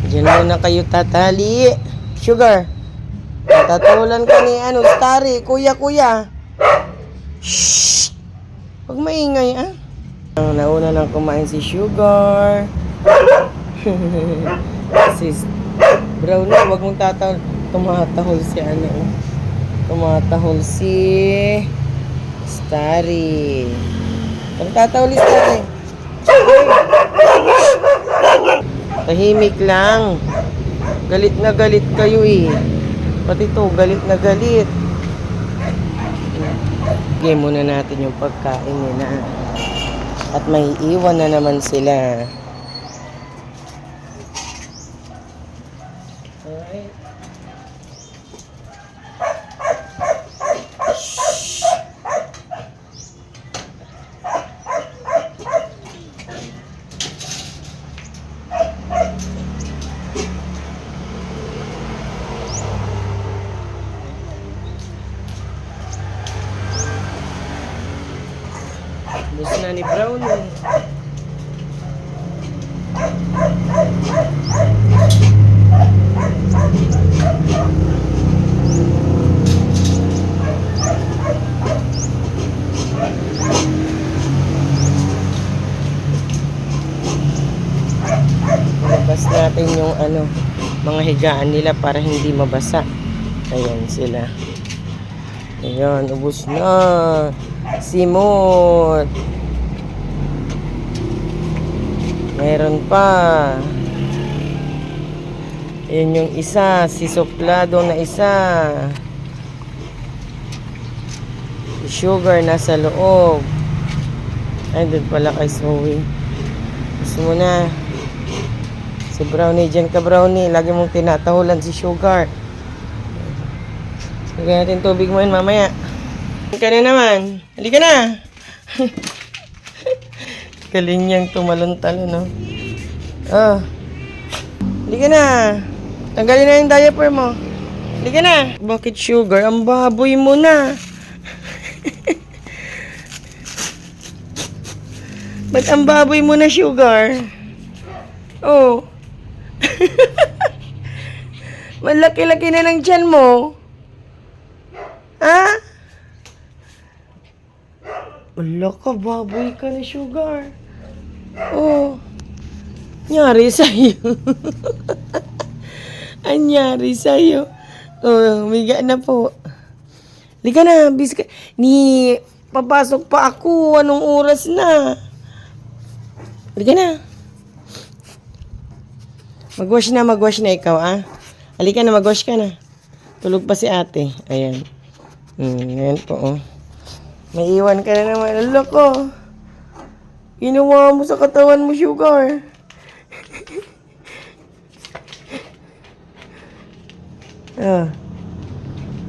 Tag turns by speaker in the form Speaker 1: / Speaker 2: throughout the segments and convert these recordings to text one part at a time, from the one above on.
Speaker 1: Diyan muna kayo tatali. Sugar. Tatulan ka ni Starry. Kuya. Shhh! Huwag maingay, ah. Nauna nang kumain si Sugar. Sis Brownie, huwag mong tumatahol si Tumatahol si Starry. Tumatahol si Starry. Tahimik lang. Galit na galit kayo eh. Pati to, galit na galit. Bigyan muna natin yung pagkain nila. At may iwan na naman sila. Alright. Bus na ni Brownie. Labas natin yung mga higaan nila para hindi mabasa. Ayan sila. Ayan, ubos na. Simot. Meron pa. Ayan yung isa, si Suplado na isa. Si Sugar nasa loob. Ay, doon pala kay Zoe. Gusto mo na. Si Brownie, dyan ka Brownie. Lagi mong tinatahulan si Sugar. Lagyan natin tubig mo yun mamaya. Halika na naman. Halika na. Galing niyang tumalon-talon, no? Oh. Halika na. Tanggalin na yung diaper mo. Halika na. Bakit Sugar? Ang baboy mo na. Ba't ang baboy mo na, Sugar? Oh. Malaki-laki na ng tiyan mo. Ha? Wala ka, baboy ka na, Sugar. Oh. Nyari sa'yo. Anyari sa'yo. Oh, umiga na po. Lika na, biska. Papasok pa ako. Anong oras na? Lika na. Magwash na ikaw, ah. Halika na, magwash ka na. Tulog pa si ate. Ayan. Ayan po, oh. May iwan ka na naman. Ala ko. Ginawa mo sa katawan mo, Sugar. Ah.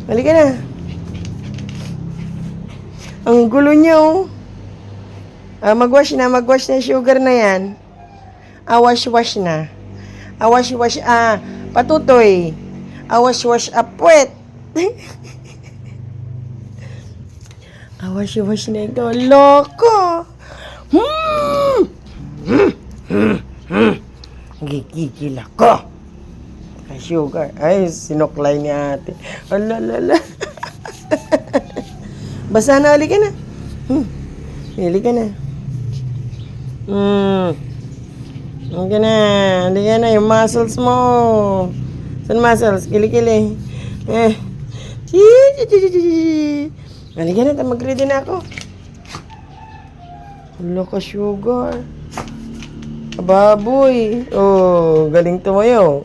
Speaker 1: Halika na. Ang gulo niya, oh. Magwash na, Sugar na yan. Wash na. Wash, patutoy. Wash, puwet. Wash na ikaw. Loko. Gigigil ako. Sugar. Ay, sinuklay ni ate. Alalala. Basa na, halika na. Halika na. Halika na, yung muscles mo. Saan muscles? Kili-kili. Halika na, mag-ready na ako. Wala ka, Sugar. Baboy. Oh, galing tumayo.